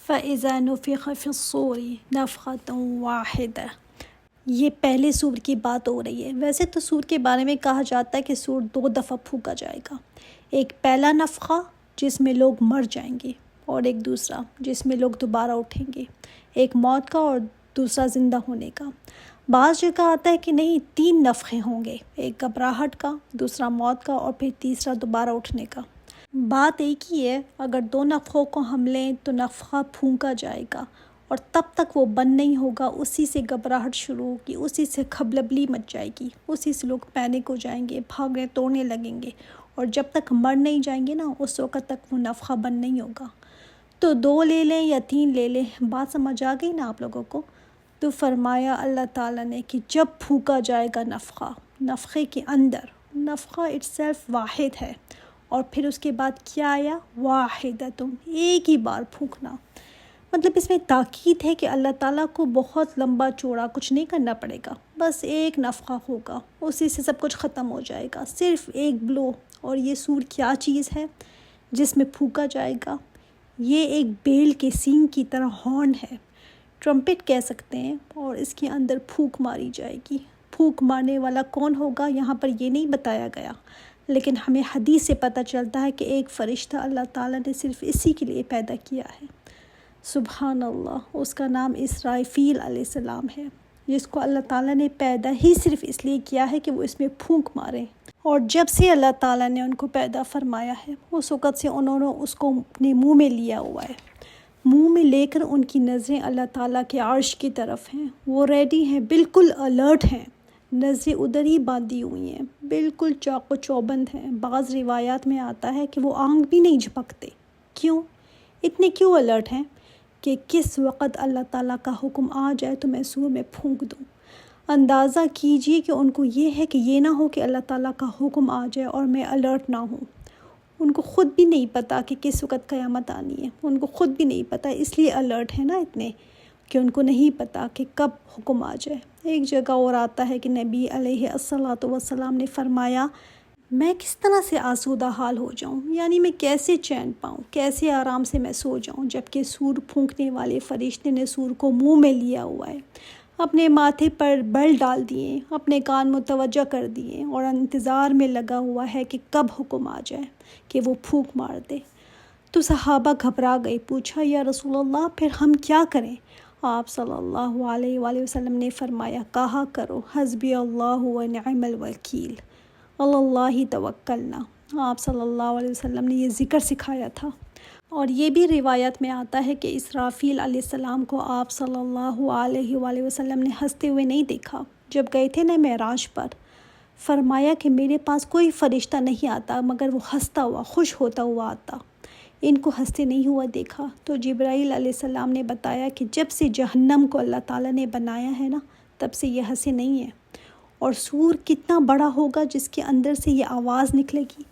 فَإِذَا نُفِخَ فِي الصُّورِ نَفْخَةٌ وَاحِدَةٌ۔ یہ پہلے سور کی بات ہو رہی ہے۔ ویسے تو سور کے بارے میں کہا جاتا ہے کہ سور 2 دفعہ پھونکا جائے گا، ایک پہلا نفخہ جس میں لوگ مر جائیں گے، اور ایک دوسرا جس میں لوگ دوبارہ اٹھیں گے، ایک موت کا اور دوسرا زندہ ہونے کا۔ بعض جگہ آتا ہے کہ نہیں، 3 نفخے ہوں گے، ایک گھبراہٹ کا، دوسرا موت کا، اور پھر تیسرا دوبارہ اٹھنے کا۔ بات ایک ہی ہے، اگر 2 نفخوں کو ہم لیں تو نفخہ پھونکا جائے گا اور تب تک وہ بند نہیں ہوگا، اسی سے گھبراہٹ شروع ہوگی، اسی سے کھلبلی مچ جائے گی، اسی سے لوگ پینک ہو جائیں گے، بھاگنے توڑنے لگیں گے، اور جب تک مر نہیں جائیں گے نا، اس وقت تک وہ نفخہ بند نہیں ہوگا۔ تو 2 لے لیں یا 3 لے لیں، بات سمجھ آ گئی نا آپ لوگوں کو؟ تو فرمایا اللہ تعالیٰ نے کہ جب پھونکا جائے گا نفخہ، نفخے کے اندر، نفخہ اٹ سیلف واحد ہے، اور پھر اس کے بعد کیا آیا؟ واحدۃ، ایک ہی بار پھونکنا۔ مطلب اس میں تاکید ہے کہ اللہ تعالیٰ کو بہت لمبا چوڑا کچھ نہیں کرنا پڑے گا، بس ایک نفخہ ہوگا، اسی سے سب کچھ ختم ہو جائے گا، صرف ایک بلو۔ اور یہ سور کیا چیز ہے جس میں پھونکا جائے گا؟ یہ ایک بیل کے سینگ کی طرح ہارن ہے، ٹرمپٹ کہہ سکتے ہیں، اور اس کے اندر پھونک ماری جائے گی۔ پھونک مارنے والا کون ہوگا یہاں پر یہ نہیں بتایا گیا، لیکن ہمیں حدیث سے پتہ چلتا ہے کہ ایک فرشتہ اللہ تعالیٰ نے صرف اسی کے لیے پیدا کیا ہے۔ سبحان اللہ، اس کا نام اسرافیل علیہ السلام ہے، جس کو اللہ تعالیٰ نے پیدا ہی صرف اس لیے کیا ہے کہ وہ اس میں پھونک مارے۔ اور جب سے اللہ تعالیٰ نے ان کو پیدا فرمایا ہے، اس وقت سے انہوں نے اس کو اپنے منہ میں لیا ہوا ہے، منہ میں لے کر ان کی نظریں اللہ تعالیٰ کے عرش کی طرف ہیں، وہ ریڈی ہیں، بالکل الرٹ ہیں، نظریں ادھر ہی باندھی ہوئی ہیں، بالکل چاق و چوبند ہیں۔ بعض روایات میں آتا ہے کہ وہ آنکھ بھی نہیں جھپکتے۔ کیوں؟ اتنے کیوں الرٹ ہیں کہ کس وقت اللہ تعالیٰ کا حکم آ جائے تو میں سور میں پھونک دوں۔ اندازہ کیجئے کہ ان کو یہ ہے کہ یہ نہ ہو کہ اللہ تعالیٰ کا حکم آ جائے اور میں الرٹ نہ ہوں۔ ان کو خود بھی نہیں پتہ کہ کس وقت قیامت آنی ہے، ان کو خود بھی نہیں پتہ، اس لیے الرٹ ہے نا اتنے، کہ ان کو نہیں پتہ کہ کب حکم آ جائے۔ ایک جگہ اور آتا ہے کہ نبی علیہ الصلاۃ والسلام نے فرمایا، میں کس طرح سے آسودہ حال ہو جاؤں، یعنی میں کیسے چین پاؤں، کیسے آرام سے میں سو جاؤں، جبکہ سور پھونکنے والے فرشتے نے سور کو منہ میں لیا ہوا ہے، اپنے ماتھے پر بل ڈال دیے، اپنے کان متوجہ کر دیے، اور انتظار میں لگا ہوا ہے کہ کب حکم آ جائے کہ وہ پھونک مار دے۔ تو صحابہ گھبرا گئے، پوچھا یا رسول اللہ پھر ہم کیا کریں؟ آپ صلی اللہ علیہ وآلہ وسلم نے فرمایا، کہا کرو حسبی اللہ و نعم الوکیل، اللہ توکلنا۔ آپ صلی اللہ علیہ وسلم نے یہ ذکر سکھایا تھا۔ اور یہ بھی روایت میں آتا ہے کہ اسرافیل علیہ السلام کو آپ صلی اللہ علیہ وآلہ وسلم نے ہنستے ہوئے نہیں دیکھا جب گئے تھے نا معراج پر۔ فرمایا کہ میرے پاس کوئی فرشتہ نہیں آتا مگر وہ ہنستا ہوا، خوش ہوتا ہوا آتا، ان کو ہنستے نہیں ہوا دیکھا۔ تو جبرائیل علیہ السلام نے بتایا کہ جب سے جہنم کو اللہ تعالیٰ نے بنایا ہے نا، تب سے یہ ہنسے نہیں ہیں۔ اور سور کتنا بڑا ہوگا جس کے اندر سے یہ آواز نکلے گی،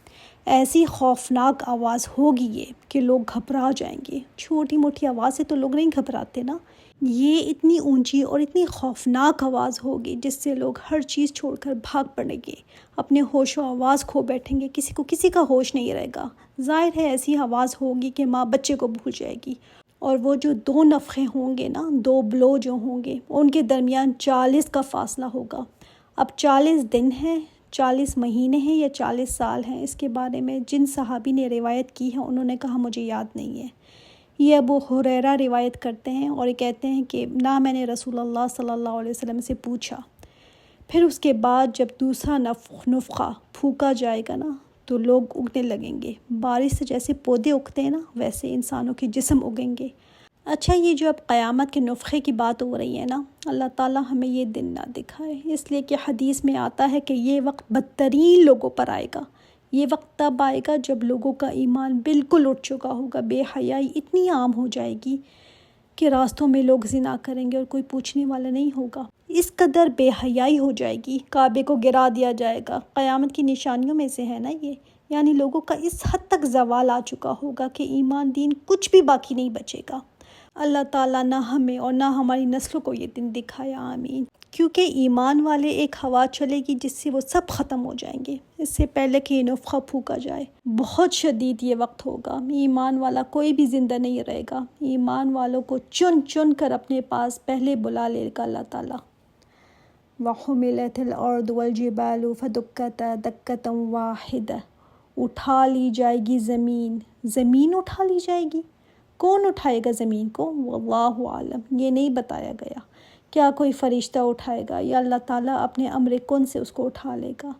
ایسی خوفناک آواز ہوگی یہ کہ لوگ گھبرا جائیں گے۔ چھوٹی موٹی آواز سے تو لوگ نہیں گھبراتے نا، یہ اتنی اونچی اور اتنی خوفناک آواز ہوگی جس سے لوگ ہر چیز چھوڑ کر بھاگ پڑیں گے، اپنے ہوش و آواز کھو بیٹھیں گے، کسی کو کسی کا ہوش نہیں رہے گا۔ ظاہر ہے ایسی آواز ہوگی کہ ماں بچے کو بھول جائے گی۔ اور وہ جو 2 نفخے ہوں گے نا، 2 بلو جو ہوں گے، ان کے درمیان 40 کا فاصلہ ہوگا۔ اب 40 دن ہیں، 40 مہینے ہیں یا 40 سال ہیں، اس کے بارے میں جن صحابی نے روایت کی ہے انہوں نے کہا مجھے یاد نہیں ہے۔ یہ ابو ہریرہ روایت کرتے ہیں اور کہتے ہیں کہ نہ میں نے رسول اللہ صلی اللہ علیہ وسلم سے پوچھا۔ پھر اس کے بعد جب دوسرا نفخہ پھونکا جائے گا نا تو لوگ اگنے لگیں گے، بارش سے جیسے پودے اگتے ہیں نا ویسے انسانوں کے جسم اگیں گے۔ اچھا، یہ جو اب قیامت کے نفخے کی بات ہو رہی ہے نا، اللہ تعالیٰ ہمیں یہ دن نہ دکھائے، اس لیے کہ حدیث میں آتا ہے کہ یہ وقت بدترین لوگوں پر آئے گا۔ یہ وقت تب آئے گا جب لوگوں کا ایمان بالکل اٹھ چکا ہوگا، بے حیائی اتنی عام ہو جائے گی کہ راستوں میں لوگ زنا کریں گے اور کوئی پوچھنے والا نہیں ہوگا۔ اس قدر بے حیائی ہو جائے گی، کعبے کو گرا دیا جائے گا۔ قیامت کی نشانیوں میں سے ہے نا یہ، یعنی لوگوں کا اس حد تک زوال آ چکا ہوگا کہ ایمان دین کچھ بھی باقی نہیں بچے گا۔ اللہ تعالیٰ نہ ہمیں اور نہ ہماری نسلوں کو یہ دن دکھایا، آمین۔ کیونکہ ایمان والے ایک ہوا چلے گی جس سے وہ سب ختم ہو جائیں گے اس سے پہلے کہ یہ نفخہ پھونکا جائے۔ بہت شدید یہ وقت ہوگا، ایمان والا کوئی بھی زندہ نہیں رہے گا، ایمان والوں کو چن چن کر اپنے پاس پہلے بلا لے گا اللہ تعالیٰ۔ وَحُمِلَتِ الْأَرْضُ وَالْجِبَالُ فَدُكَّتَا دَكَّةً وَاحِدَةً، اٹھا لی جائے گی زمین، زمین اٹھا لی جائے گی۔ کون اٹھائے گا زمین کو؟ واللہ عالم، یہ نہیں بتایا گیا۔ کیا کوئی فرشتہ اٹھائے گا یا اللہ تعالیٰ اپنے امر کن سے اس کو اٹھا لے گا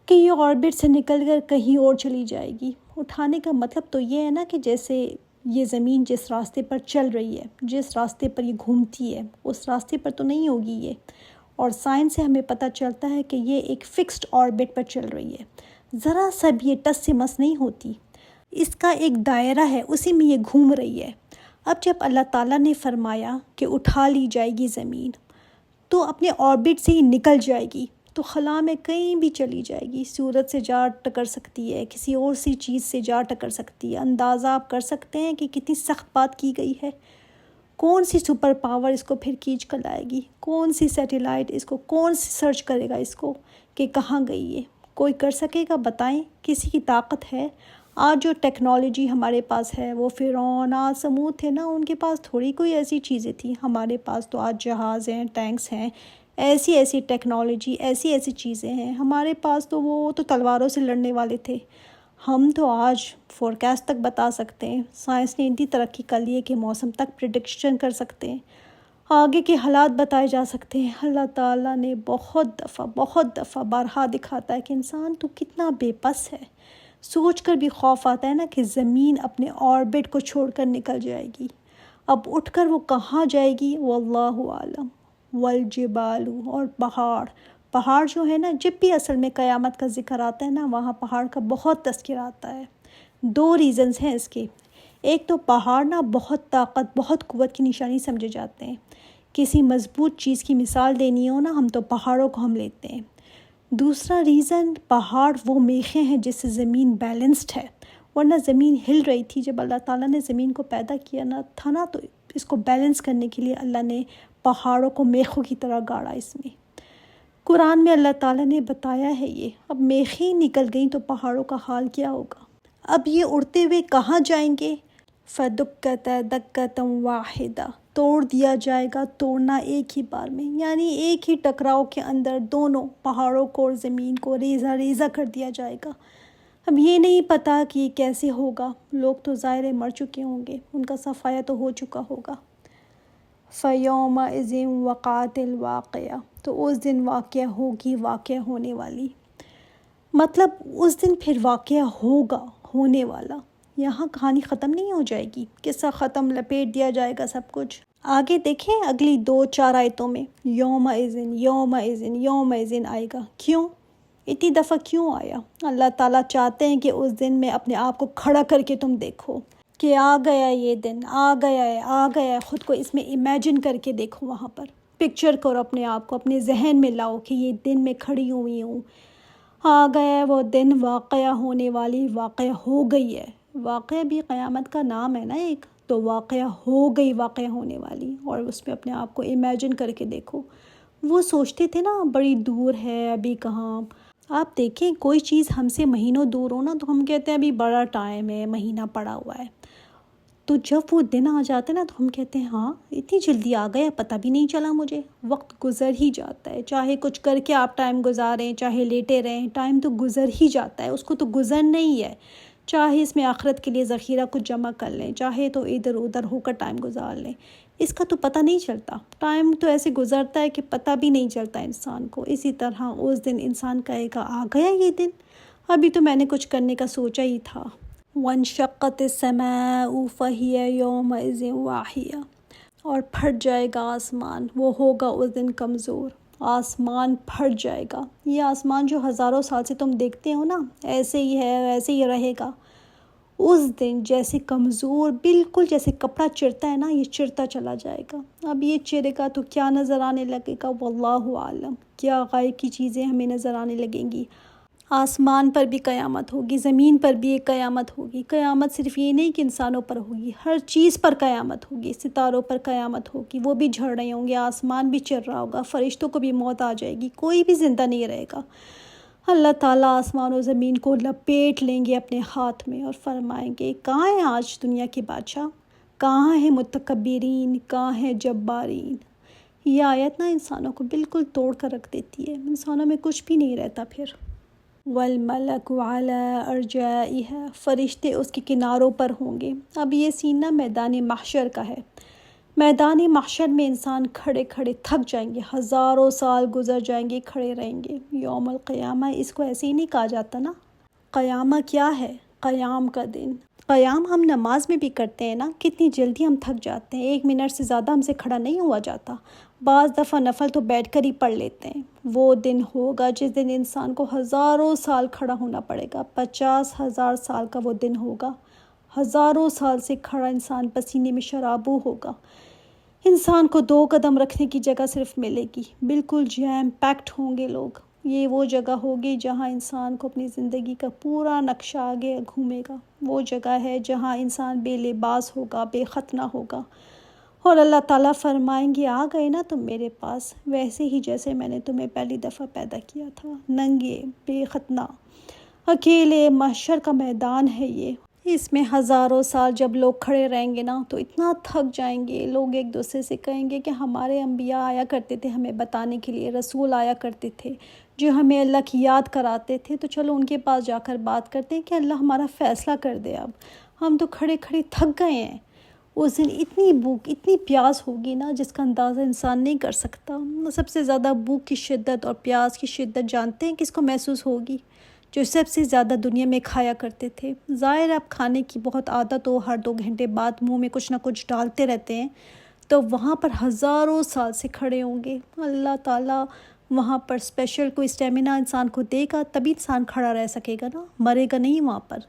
کہ یہ آربٹ سے نکل کر کہیں اور چلی جائے گی؟ اٹھانے کا مطلب تو یہ ہے نا کہ جیسے یہ زمین جس راستے پر چل رہی ہے، جس راستے پر یہ گھومتی ہے، اس راستے پر تو نہیں ہوگی یہ۔ اور سائنس سے ہمیں پتہ چلتا ہے کہ یہ ایک فکسڈ آربٹ پر چل رہی ہے، ذرا سا بھی یہ ٹس سے مس نہیں ہوتی، اس کا ایک دائرہ ہے، اسی میں یہ گھوم رہی ہے۔ اب جب اللہ تعالیٰ نے فرمایا کہ اٹھا لی جائے گی زمین، تو اپنے آربٹ سے ہی نکل جائے گی، تو خلا میں کہیں بھی چلی جائے گی، سورج سے جا ٹکر سکتی ہے، کسی اور سی چیز سے جا ٹکر سکتی ہے۔ اندازہ آپ کر سکتے ہیں کہ کتنی سخت بات کی گئی ہے۔ کون سی سپر پاور اس کو پھر کھینچ کر لائے گی؟ کون سی سیٹلائٹ اس کو، کون سی سرچ کرے گا اس کو کہ کہاں گئی ہے؟ کوئی کر سکے گا؟ بتائیں، کسی کی طاقت ہے؟ آج جو ٹیکنالوجی ہمارے پاس ہے، وہ فرعون آج سمود تھے نا، ان کے پاس تھوڑی کوئی ایسی چیزیں تھیں۔ ہمارے پاس تو آج جہاز ہیں، ٹینکس ہیں، ایسی ایسی ٹیکنالوجی، ایسی ایسی چیزیں ہیں۔ ہمارے پاس تو وہ تو تلواروں سے لڑنے والے تھے، ہم تو آج فورکاسٹ تک بتا سکتے ہیں۔ سائنس نے اتنی ترقی کر لی ہے کہ موسم تک پریڈکشن کر سکتے ہیں، آگے کے حالات بتائے جا سکتے ہیں۔ اللہ تعالیٰ نے بہت دفعہ بارہا دکھاتا ہے کہ انسان تو کتنا بے بس ہے۔ سوچ کر بھی خوف آتا ہے نا کہ زمین اپنے آربٹ کو چھوڑ کر نکل جائے گی، اب اٹھ کر وہ کہاں جائے گی؟ واللہ عالم۔ والجبال، اور پہاڑ جو ہے نا، جب بھی اصل میں قیامت کا ذکر آتا ہے نا، وہاں پہاڑ کا بہت تذکرہ آتا ہے۔ دو ریزنز ہیں اس کے۔ ایک تو پہاڑ نا بہت طاقت، بہت قوت کی نشانی سمجھے جاتے ہیں۔ کسی مضبوط چیز کی مثال دینی ہو نا، ہم تو پہاڑوں کو ہم لیتے ہیں۔ دوسرا ریزن، پہاڑ وہ میخیں ہیں جس سے زمین بیلنسڈ ہے، ورنہ زمین ہل رہی تھی جب اللہ تعالیٰ نے زمین کو پیدا کیا تھا نا، تو اس کو بیلنس کرنے کے لیے اللہ نے پہاڑوں کو میخوں کی طرح گاڑا۔ اس میں قرآن میں اللہ تعالیٰ نے بتایا ہے یہ۔ اب میخیں نکل گئیں تو پہاڑوں کا حال کیا ہوگا؟ اب یہ اڑتے ہوئے کہاں جائیں گے؟ فَدُكَّتَا دَكَّةً وَاحِدَةً، توڑ دیا جائے گا، توڑنا ایک ہی بار میں، یعنی ایک ہی ٹکراؤ کے اندر دونوں پہاڑوں کو اور زمین کو ریزہ ریزہ کر دیا جائے گا۔ اب یہ نہیں پتہ کہ یہ کیسے ہوگا، لوگ تو ظاہر مر چکے ہوں گے، ان کا صفایا تو ہو چکا ہوگا۔ فَيَوْمَئِذٍ وَقَعَتِ الْوَاقِعَةُ، تو اس دن واقعہ ہوگی، واقعہ ہونے والی، مطلب اس دن پھر واقعہ ہوگا، ہونے والا۔ یہاں کہانی ختم نہیں ہو جائے گی، قصہ ختم، لپیٹ دیا جائے گا سب کچھ۔ آگے دیکھیں اگلی 2-4 آیتوں میں یومئذ آئے گا۔ کیوں اتنی دفعہ کیوں آیا؟ اللہ تعالیٰ چاہتے ہیں کہ اس دن میں اپنے آپ کو کھڑا کر کے تم دیکھو کہ آ گیا یہ دن، آ گیا ہے، خود کو اس میں امیجن کر کے دیکھو، وہاں پر پکچر کرو اپنے آپ کو، اپنے ذہن میں لاؤ کہ یہ دن میں کھڑی ہوئی ہوں، آ گیا ہے وہ دن، واقعہ ہونے والی، واقعہ ہو گئی ہے۔ واقعہ بھی قیامت کا نام ہے نا ایک، تو واقعہ ہو گئی، واقعہ ہونے والی، اور اس میں اپنے آپ کو امیجن کر کے دیکھو۔ وہ سوچتے تھے نا بڑی دور ہے، ابھی کہاں۔ آپ دیکھیں کوئی چیز ہم سے مہینوں دور ہو نا، تو ہم کہتے ہیں ابھی بڑا ٹائم ہے، مہینہ پڑا ہوا ہے، تو جب وہ دن آ جاتے ہیں نا، تو ہم کہتے ہیں ہاں اتنی جلدی آ گیا، پتہ بھی نہیں چلا مجھے، وقت گزر ہی جاتا ہے۔ چاہے کچھ کر کے آپ ٹائم گزاریں، چاہے لیٹے رہیں، ٹائم تو گزر ہی جاتا ہے، اس کو تو گزرنا ہی ہے۔ چاہے اس میں آخرت کے لیے ذخیرہ کچھ جمع کر لیں، چاہے تو ادھر ادھر ہو کر ٹائم گزار لیں، اس کا تو پتہ نہیں چلتا۔ ٹائم تو ایسے گزرتا ہے کہ پتہ بھی نہیں چلتا انسان کو۔ اسی طرح اس دن انسان کہے گا آ گیا یہ دن، ابھی تو میں نے کچھ کرنے کا سوچا ہی تھا۔ وَانشَقَّتِ السَّمَاءُ فَهِيَ يَوْمَئِذٍ وَاحِيَةٌ، اور پھٹ جائے گا آسمان، وہ ہوگا اس دن کمزور، آسمان پھٹ جائے گا۔ یہ آسمان جو ہزاروں سال سے تم دیکھتے ہو نا، ایسے ہی ہے، ایسے ہی رہے گا۔ اس دن جیسے کمزور، بالکل جیسے کپڑا چرتا ہے نا، یہ چرتا چلا جائے گا۔ اب یہ چرے گا تو کیا نظر آنے لگے گا؟ واللہ عالم، کیا غائب کی چیزیں ہمیں نظر آنے لگیں گی۔ آسمان پر بھی قیامت ہوگی، زمین پر بھی ایک قیامت ہوگی۔ قیامت صرف یہ نہیں کہ انسانوں پر ہوگی، ہر چیز پر قیامت ہوگی۔ ستاروں پر قیامت ہوگی، وہ بھی جھڑ رہے ہوں گے، آسمان بھی چل رہا ہوگا، فرشتوں کو بھی موت آ جائے گی، کوئی بھی زندہ نہیں رہے گا۔ اللہ تعالیٰ آسمان و زمین کو لپیٹ لیں گے اپنے ہاتھ میں اور فرمائیں گے، کہاں ہیں آج دنیا کے بادشاہ؟ کہاں ہیں متکبرین؟ کہاں ہیں جبارین؟ یہ آیت نا انسانوں کو بالکل توڑ کر رکھ دیتی ہے، انسانوں میں کچھ بھی نہیں رہتا پھر۔ والملک علی ارجائها، فرشتے اس کے کناروں پر ہوں گے۔ اب یہ سین نا میدان محشر کا ہے۔ میدان محشر میں انسان کھڑے کھڑے تھک جائیں گے، ہزاروں سال گزر جائیں گے، کھڑے رہیں گے۔ یوم القیامہ اس کو ایسے ہی نہیں کہا جاتا نا۔ قیامہ کیا ہے؟ قیام کا دن۔ قیام ہم نماز میں بھی کرتے ہیں نا، کتنی جلدی ہم تھک جاتے ہیں، 1 منٹ سے زیادہ ہم سے کھڑا نہیں ہوا جاتا۔ بعض دفعہ نفل تو بیٹھ کر ہی پڑھ لیتے ہیں۔ وہ دن ہوگا جس دن انسان کو ہزاروں سال کھڑا ہونا پڑے گا، 50,000 سال کا وہ دن ہوگا۔ ہزاروں سال سے کھڑا انسان پسینے میں شرابو ہوگا۔ انسان کو 2 قدم رکھنے کی جگہ صرف ملے گی، بالکل جیم پیکٹ ہوں گے لوگ۔ یہ وہ جگہ ہوگی جہاں انسان کو اپنی زندگی کا پورا نقشہ آگے گھومے گا۔ وہ جگہ ہے جہاں انسان بے لباس ہوگا، بے ختنہ ہوگا، اور اللہ تعالیٰ فرمائیں گے، آ گئے نا تم میرے پاس، ویسے ہی جیسے میں نے تمہیں پہلی دفعہ پیدا کیا تھا، ننگے، بے ختنہ، اکیلے۔ محشر کا میدان ہے یہ، اس میں ہزاروں سال جب لوگ کھڑے رہیں گے نا تو اتنا تھک جائیں گے، لوگ ایک دوسرے سے کہیں گے کہ ہمارے انبیاء آیا کرتے تھے ہمیں بتانے کے لیے، رسول آیا کرتے تھے جو ہمیں اللہ کی یاد کراتے تھے، تو چلو ان کے پاس جا کر بات کرتے ہیں کہ اللہ ہمارا فیصلہ کر دے۔ اب ہم تو کھڑے کھڑے تھک گئے ہیں۔ اس دن اتنی بھوک، اتنی پیاس ہوگی نا جس کا اندازہ انسان نہیں کر سکتا۔ سب سے زیادہ بھوک کی شدت اور پیاس کی شدت جانتے ہیں کس کو محسوس ہوگی؟ جو سب سے زیادہ دنیا میں کھایا کرتے تھے۔ ظاہر اب کھانے کی بہت عادت ہو، ہر 2 گھنٹے بعد منہ میں کچھ نہ کچھ ڈالتے رہتے ہیں، تو وہاں پر ہزاروں سال سے کھڑے ہوں گے۔ اللہ تعالیٰ وہاں پر اسپیشل کوئی اسٹیمنا انسان کو دے گا، تبھی انسان کھڑا رہ سکے گا نا، مرے گا نہیں وہاں پر۔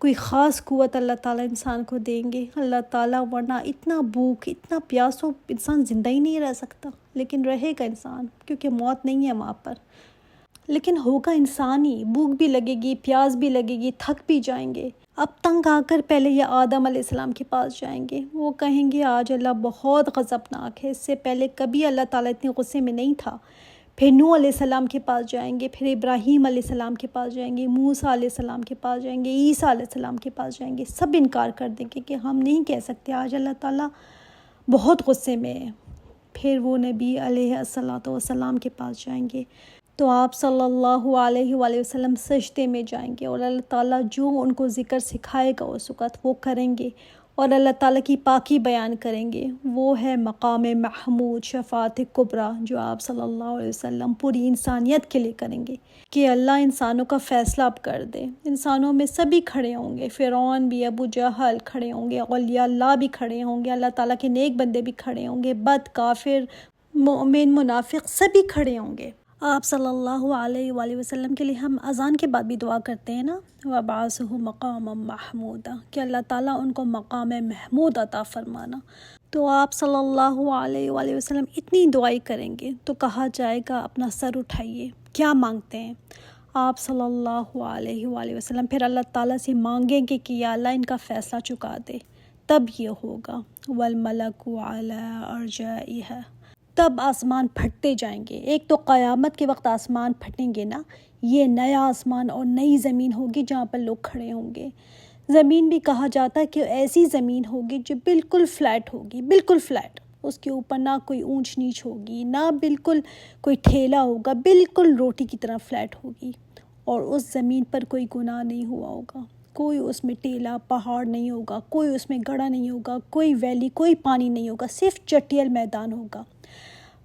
کوئی خاص قوت اللہ تعالیٰ انسان کو دیں گے اللہ تعالیٰ، ورنہ اتنا بھوک، اتنا پیاس ہو انسان زندہ ہی نہیں رہ سکتا۔ لیکن رہے گا انسان، کیونکہ موت نہیں ہے وہاں پر، لیکن ہوگا انسان ہی۔ بھوک بھی لگے گی، پیاس بھی لگے گی، تھک بھی جائیں گے۔ اب تنگ آ کر پہلے یہ آدم علیہ السلام کے پاس جائیں گے، وہ کہیں گے آج اللہ بہت غضبناک ہے، اس سے پہلے کبھی اللہ تعالیٰ اتنے غصے میں نہیں تھا۔ پھر نوح علیہ السلام کے پاس جائیں گے، پھر ابراہیم علیہ السلام کے پاس جائیں گے، موسیٰ علیہ السلام کے پاس جائیں گے، عیسیٰ علیہ السلام کے پاس جائیں گے، سب انکار کر دیں گے کہ ہم نہیں کہہ سکتے، آج اللہ تعالیٰ بہت غصے میں ہے۔ پھر وہ نبی علیہ السلام کے پاس جائیں گے، تو آپ صلی اللہ علیہ وآلہ وسلم سجدے میں جائیں گے، اور اللہ تعالیٰ جو ان کو ذکر سکھائے گا اس وقت وہ کریں گے، اور اللہ تعالیٰ کی پاکی بیان کریں گے۔ وہ ہے مقام محمود، شفاعت کبریٰ، جو آپ صلی اللہ علیہ وسلم پوری انسانیت کے لیے کریں گے کہ اللہ انسانوں کا فیصلہ اب کر دے۔ انسانوں میں سبھی کھڑے ہوں گے، فرعون بھی، ابو جہل کھڑے ہوں گے، اولیاء اللہ بھی کھڑے ہوں گے، اللہ تعالیٰ کے نیک بندے بھی کھڑے ہوں گے، بد، کافر، مومن، منافق سبھی کھڑے ہوں گے۔ آپ صلی اللہ علیہ وآلہ وسلم کے لیے ہم اذان کے بعد بھی دعا کرتے ہیں نا، وَبَعَثُهُ مَقَامًا مَحْمُودًا، کہ اللہ تعالیٰ ان کو مقام محمود عطا فرمانا۔ تو آپ صلی اللہ علیہ وآلہ وسلم اتنی دعائی کریں گے تو کہا جائے گا اپنا سر اٹھائیے، کیا مانگتے ہیں؟ آپ صلی اللہ علیہ وآلہ وسلم پھر اللہ تعالیٰ سے مانگیں گے کہ یا اللہ ان کا فیصلہ چکا دے، تب یہ ہوگا۔ والملک علی ارجائها، تب آسمان پھٹتے جائیں گے۔ ایک تو قیامت کے وقت آسمان پھٹیں گے نا، یہ نیا آسمان اور نئی زمین ہوگی جہاں پر لوگ کھڑے ہوں گے۔ زمین بھی کہا جاتا ہے کہ ایسی زمین ہوگی جو بالکل فلیٹ ہوگی، بالکل فلیٹ، اس کے اوپر نہ کوئی اونچ نیچ ہوگی، نہ بالکل کوئی ٹھیلا ہوگا، بالکل روٹی کی طرح فلیٹ ہوگی، اور اس زمین پر کوئی گناہ نہیں ہوا ہوگا، کوئی اس میں ٹیلا پہاڑ نہیں ہوگا، کوئی اس میں گڑھا نہیں ہوگا، کوئی ویلی، کوئی پانی نہیں ہوگا، صرف چٹیل میدان ہوگا۔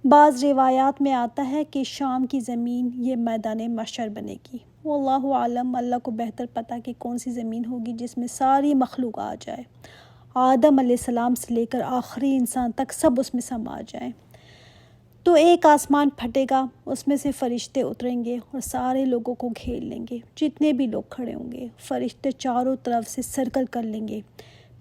بعض روایات میں آتا ہے کہ شام کی زمین یہ میدان محشر بنے گی، واللہ عالم، اللہ کو بہتر پتہ کہ کون سی زمین ہوگی جس میں ساری مخلوق آ جائے، آدم علیہ السلام سے لے کر آخری انسان تک سب اس میں سما جائیں۔ تو ایک آسمان پھٹے گا، اس میں سے فرشتے اتریں گے اور سارے لوگوں کو گھیر لیں گے، جتنے بھی لوگ کھڑے ہوں گے، فرشتے چاروں طرف سے سرکل کر لیں گے۔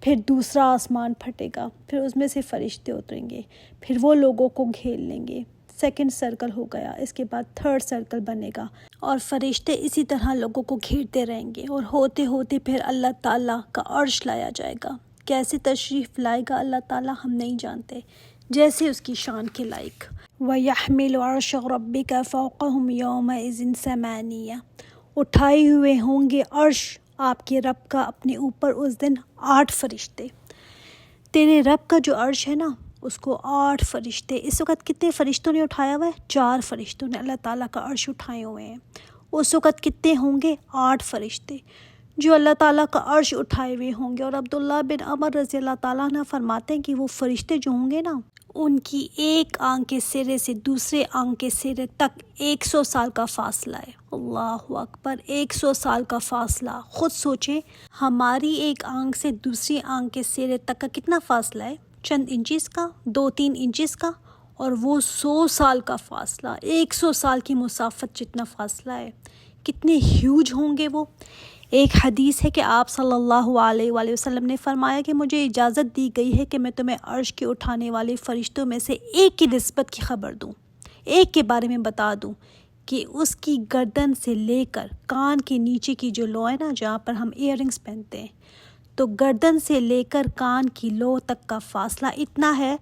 پھر دوسرا آسمان پھٹے گا، پھر اس میں سے فرشتے اتریں گے، پھر وہ لوگوں کو گھیر لیں گے، سیکنڈ سرکل ہو گیا، اس کے بعد تھرڈ سرکل بنے گا، اور فرشتے اسی طرح لوگوں کو گھیرتے رہیں گے، اور ہوتے ہوتے پھر اللہ تعالیٰ کا عرش لایا جائے گا۔ کیسے تشریف لائے گا اللہ تعالیٰ ہم نہیں جانتے، جیسے اس کی شان کے لائق۔ وَيَحْمِلُ عَرْشَ رَبِّكَ فَوْقَهُمْ يَوْمَئِذٍ ثَمَانِيَةٌ، اٹھائے ہوئے ہوں گے عرش آپ کے رب کا اپنے اوپر اس دن 8 فرشتے۔ تیرے رب کا جو عرش ہے نا، اس کو 8 فرشتے، اس وقت کتنے فرشتوں نے اٹھایا ہوا ہے؟ 4 فرشتوں نے اللہ تعالیٰ کا عرش اٹھائے ہوئے ہیں۔ اس وقت کتنے ہوں گے؟ 8 فرشتے جو اللہ تعالیٰ کا عرش اٹھائے ہوئے ہوں گے۔ اور عبداللہ بن عمر رضی اللہ تعالیٰ عنہ فرماتے ہیں کہ وہ فرشتے جو ہوں گے نا، ان کی ایک آنکھ کے سرے سے دوسرے آنکھ کے سرے تک 100 سال کا فاصلہ ہے۔ اللہ اکبر، 100 سال کا فاصلہ۔ خود سوچیں، ہماری ایک آنکھ سے دوسری آنکھ کے سرے تک کا کتنا فاصلہ ہے؟ چند انچز کا، 2-3 انچز کا، اور وہ 100 سال کا فاصلہ، 100 سال کی مسافت جتنا فاصلہ ہے۔ کتنے ہیوج ہوں گے وہ۔ ایک حدیث ہے کہ آپ صلی اللہ علیہ وآلہ وسلم نے فرمایا کہ مجھے اجازت دی گئی ہے کہ میں تمہیں عرش کے اٹھانے والے فرشتوں میں سے ایک کی نسبت کی خبر دوں، ایک کے بارے میں بتا دوں کہ اس کی گردن سے لے کر کان کے نیچے کی جو لو ہے نا، جہاں پر ہم ایئر رنگس پہنتے ہیں، تو گردن سے لے کر کان کی لو تک کا فاصلہ اتنا ہے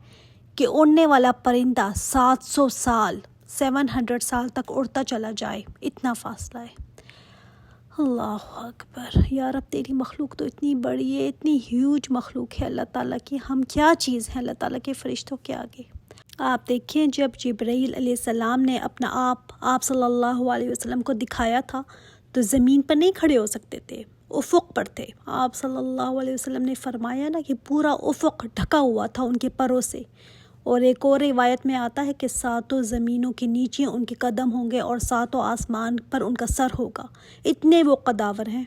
کہ اڑنے والا پرندہ 700 سال 700 سال تک اڑتا چلا جائے، اتنا فاصلہ ہے۔ اللہ اکبر، یا رب تیری مخلوق تو اتنی بڑی ہے، اتنی ہیوج مخلوق ہے اللہ تعالیٰ کی، ہم کیا چیز ہیں اللہ تعالیٰ کے فرشتوں کے آگے۔ آپ دیکھیں، جب جبرائیل علیہ السلام نے اپنا آپ صلی اللہ علیہ وسلم کو دکھایا تھا تو زمین پر نہیں کھڑے ہو سکتے تھے، افق پر تھے۔ آپ صلی اللہ علیہ وسلم نے فرمایا نا کہ پورا افق ڈھکا ہوا تھا ان کے پروں سے، اور ایک اور روایت میں آتا ہے کہ 7 زمینوں کے نیچے ان کے قدم ہوں گے اور 7 آسمان پر ان کا سر ہوگا، اتنے وہ قداور ہیں۔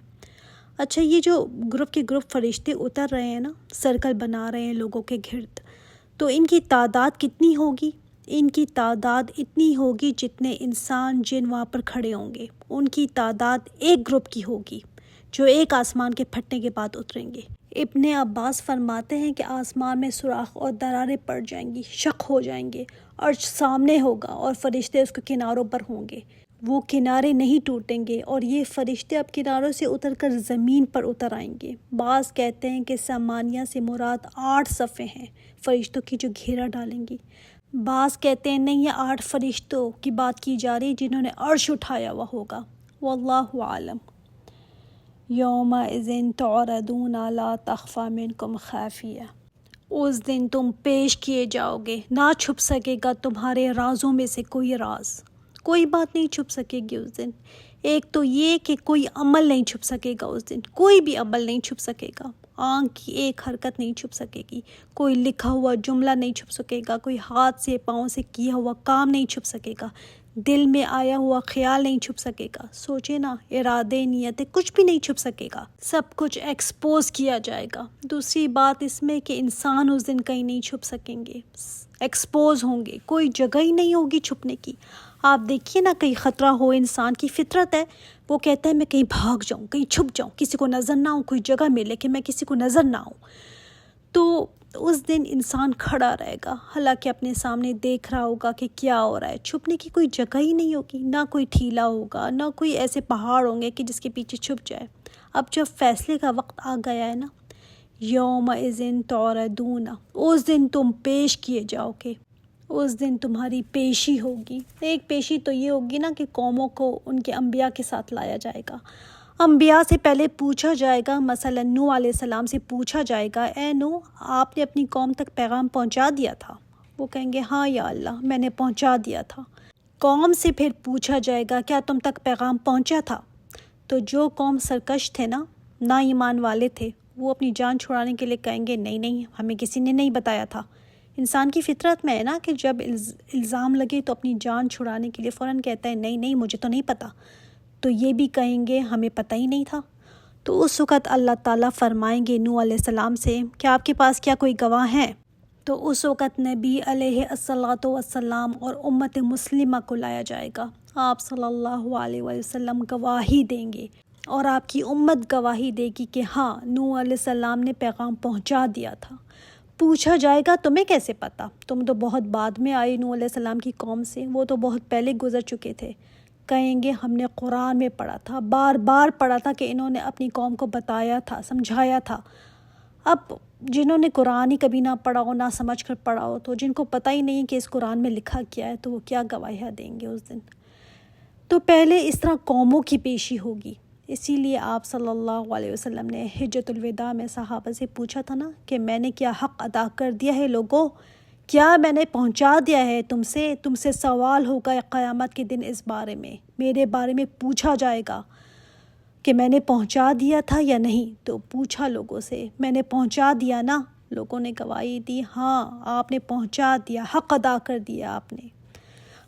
اچھا، یہ جو گروپ کے گروپ فرشتے اتر رہے ہیں نا، سرکل بنا رہے ہیں لوگوں کے گرد، تو ان کی تعداد کتنی ہوگی؟ ان کی تعداد اتنی ہوگی جتنے انسان جن وہاں پر کھڑے ہوں گے، ان کی تعداد ایک گروپ کی ہوگی جو ایک آسمان کے پھٹنے کے بعد اتریں گے۔ ابن عباس فرماتے ہیں کہ آسمان میں سوراخ اور دراریں پڑ جائیں گی، شق ہو جائیں گے، عرش سامنے ہوگا اور فرشتے اس کے کناروں پر ہوں گے، وہ کنارے نہیں ٹوٹیں گے، اور یہ فرشتے اب کناروں سے اتر کر زمین پر اتر آئیں گے۔ بعض کہتے ہیں کہ 8 سے مراد 8 صفیں ہیں فرشتوں کی جو گھیرا ڈالیں گی، بعض کہتے ہیں نہیں، یہ 8 فرشتوں کی بات کی جا رہی جنہوں نے عرش اٹھایا ہوا ہوگا، واللہ عالم۔ یومئذ تعرضون لا تخفی منکم خافیہ، اس دن تم پیش کیے جاؤ گے، نہ چھپ سکے گا تمہارے رازوں میں سے کوئی راز، کوئی بات نہیں چھپ سکے گی اس دن۔ ایک تو یہ کہ کوئی عمل نہیں چھپ سکے گا اس دن، کوئی بھی عمل نہیں چھپ سکے گا، آنکھ کی ایک حرکت نہیں چھپ سکے گی، کوئی لکھا ہوا جملہ نہیں چھپ سکے گا، کوئی ہاتھ سے پاؤں سے کیا ہوا کام نہیں چھپ سکے گا، دل میں آیا ہوا خیال نہیں چھپ سکے گا، سوچے نا، ارادے، نیتیں، کچھ بھی نہیں چھپ سکے گا، سب کچھ ایکسپوز کیا جائے گا۔ دوسری بات اس میں کہ انسان اس دن کہیں نہیں چھپ سکیں گے، ایکسپوز ہوں گے، کوئی جگہ ہی نہیں ہوگی چھپنے کی۔ آپ دیکھیے نا، کہیں خطرہ ہو، انسان کی فطرت ہے، وہ کہتا ہے میں کہیں بھاگ جاؤں، کہیں چھپ جاؤں، کسی کو نظر نہ ہوں، کوئی جگہ ملے کہ میں کسی کو نظر نہ ہوں۔ تو اس دن انسان کھڑا رہے گا، حالانکہ اپنے سامنے دیکھ رہا ہوگا کہ کیا ہو رہا ہے، چھپنے کی کوئی جگہ ہی نہیں ہوگی، نہ کوئی ٹھیلا ہوگا، نہ کوئی ایسے پہاڑ ہوں گے کہ جس کے پیچھے چھپ جائے۔ اب جب فیصلے کا وقت آ گیا ہے نا، یومئذ تعرضون، اس دن تم پیش کیے جاؤ گے، اس دن تمہاری پیشی ہوگی۔ ایک پیشی تو یہ ہوگی نا کہ قوموں کو ان کے انبیاء کے ساتھ لایا جائے گا، انبیاء سے پہلے پوچھا جائے گا، مثلا نوح علیہ السلام سے پوچھا جائے گا، اے نوح، آپ نے اپنی قوم تک پیغام پہنچا دیا تھا؟ وہ کہیں گے ہاں یا اللہ، میں نے پہنچا دیا تھا۔ قوم سے پھر پوچھا جائے گا، کیا تم تک پیغام پہنچا تھا؟ تو جو قوم سرکش تھے نا، نا ایمان والے تھے، وہ اپنی جان چھڑانے کے لیے کہیں گے نہیں نہیں، ہمیں کسی نے نہیں بتایا تھا۔ انسان کی فطرت میں ہے نا کہ جب الزام لگے تو اپنی جان چھڑانے کے لیے فوراً کہتا ہے نہیں نہیں، مجھے تو نہیں پتہ۔ تو یہ بھی کہیں گے ہمیں پتہ ہی نہیں تھا۔ تو اس وقت اللہ تعالیٰ فرمائیں گے نوح علیہ السلام سے کہ آپ کے پاس کیا کوئی گواہ ہیں؟ تو اس وقت نبی علیہ الصلاۃ والسلام اور امت مسلمہ کو لایا جائے گا، آپ صلی اللہ علیہ وسلم گواہی دیں گے، اور آپ کی امت گواہی دے گی کہ ہاں، نوح علیہ السلام نے پیغام پہنچا دیا تھا۔ پوچھا جائے گا تمہیں کیسے پتہ، تم تو بہت بعد میں آئے نوح علیہ السلام کی قوم سے، وہ تو بہت پہلے گزر چکے تھے۔ کہیں گے ہم نے قرآن میں پڑھا تھا، بار بار پڑھا تھا کہ انہوں نے اپنی قوم کو بتایا تھا، سمجھایا تھا۔ اب جنہوں نے قرآن ہی کبھی نہ پڑھا ہو، نہ سمجھ کر پڑھا ہو، تو جن کو پتہ ہی نہیں کہ اس قرآن میں لکھا کیا ہے، تو وہ کیا گواہیاں دیں گے اس دن۔ تو پہلے اس طرح قوموں کی پیشی ہوگی۔ اسی لیے آپ صلی اللہ علیہ وسلم نے حجۃ الوداع میں صحابہ سے پوچھا تھا نا کہ میں نے کیا حق ادا کر دیا ہے لوگوں، کیا میں نے پہنچا دیا ہے تم سے سوال ہوگا قیامت کے دن، اس بارے میں میرے بارے میں پوچھا جائے گا کہ میں نے پہنچا دیا تھا یا نہیں۔ تو پوچھا لوگوں سے، میں نے پہنچا دیا نا؟ لوگوں نے گواہی دی ہاں آپ نے پہنچا دیا، حق ادا کر دیا آپ نے۔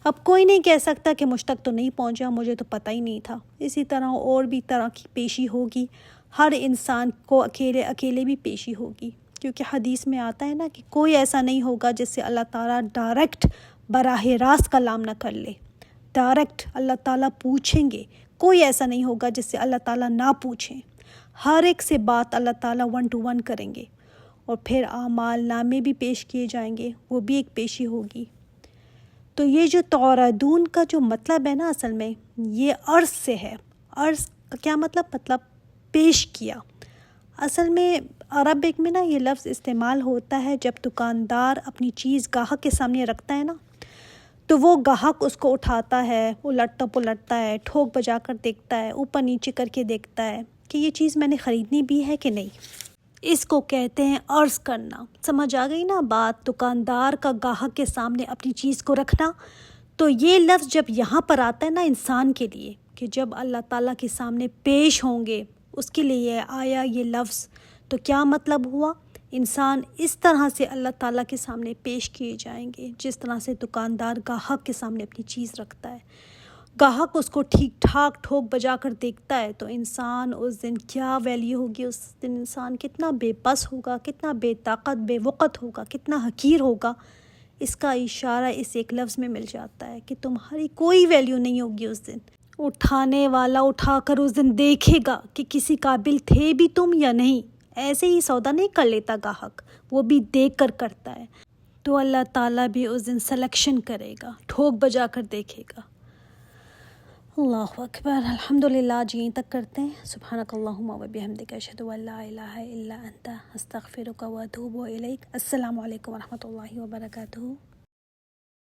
اب کوئی نہیں کہہ سکتا کہ مجھ تک تو نہیں پہنچا، مجھے تو پتہ ہی نہیں تھا۔ اسی طرح اور بھی طرح کی پیشی ہوگی، ہر انسان کو اکیلے بھی پیشی ہوگی، کیونکہ حدیث میں آتا ہے نا کہ کوئی ایسا نہیں ہوگا جس سے اللہ تعالیٰ ڈائریکٹ براہ راست کلام نہ کر لے، ڈائریکٹ اللہ تعالیٰ پوچھیں گے۔ کوئی ایسا نہیں ہوگا جس سے اللہ تعالیٰ نہ پوچھیں، ہر ایک سے بات اللہ تعالیٰ 1 to 1 کریں گے، اور پھر اعمال نامے بھی پیش کیے جائیں گے، وہ بھی ایک پیشی ہوگی۔ تو یہ جو توردون کا جو مطلب ہے نا، اصل میں یہ عرض سے ہے۔ عرض کا کیا مطلب پیش کیا۔ اصل میں عربک میں نا یہ لفظ استعمال ہوتا ہے جب دکاندار اپنی چیز گاہک کے سامنے رکھتا ہے نا، تو وہ گاہک اس کو اٹھاتا ہے، الٹتا پلٹتا ہے، ٹھوک بجا کر دیکھتا ہے، اوپر نیچے کر کے دیکھتا ہے کہ یہ چیز میں نے خریدنی بھی ہے کہ نہیں۔ اس کو کہتے ہیں عرض کرنا۔ سمجھ آ گئی نا بات؟ دکاندار کا گاہک کے سامنے اپنی چیز کو رکھنا۔ تو یہ لفظ جب یہاں پر آتا ہے نا انسان کے لیے، کہ جب اللہ تعالیٰ کے سامنے پیش ہوں گے، اس کے لیے آیا یہ لفظ، تو کیا مطلب ہوا؟ انسان اس طرح سے اللہ تعالیٰ کے سامنے پیش کیے جائیں گے جس طرح سے دکاندار گاہک کے سامنے اپنی چیز رکھتا ہے۔ گاہک اس کو ٹھیک ٹھاک ٹھوک بجا کر دیکھتا ہے، تو انسان اس دن کیا ویلیو ہوگی، اس دن انسان کتنا بے بس ہوگا، کتنا بے طاقت بے وقت ہوگا، کتنا حقیر ہوگا۔ اس کا اشارہ اس ایک لفظ میں مل جاتا ہے کہ تمہاری کوئی ویلیو نہیں ہوگی اس دن۔ اٹھانے والا اٹھا کر اس دن دیکھے گا کہ کسی قابل تھے بھی تم یا نہیں۔ ایسے ہی سودا نہیں کر لیتا گاہک، وہ بھی دیکھ کر کرتا ہے۔ تو اللہ تعالیٰ بھی اس دن سلیکشن کرے گا، ٹھوک بجا کر دیکھے گا۔ اللہ اکبر، الحمدللہ۔ آج یہیں تک کرتے ہیں۔ سبحانک اللہم و بحمدک، اشہد ان لا الہ الا انت، استغفرک و اتوب الیک۔ السلام علیکم و رحمۃ اللہ وبرکاتہ۔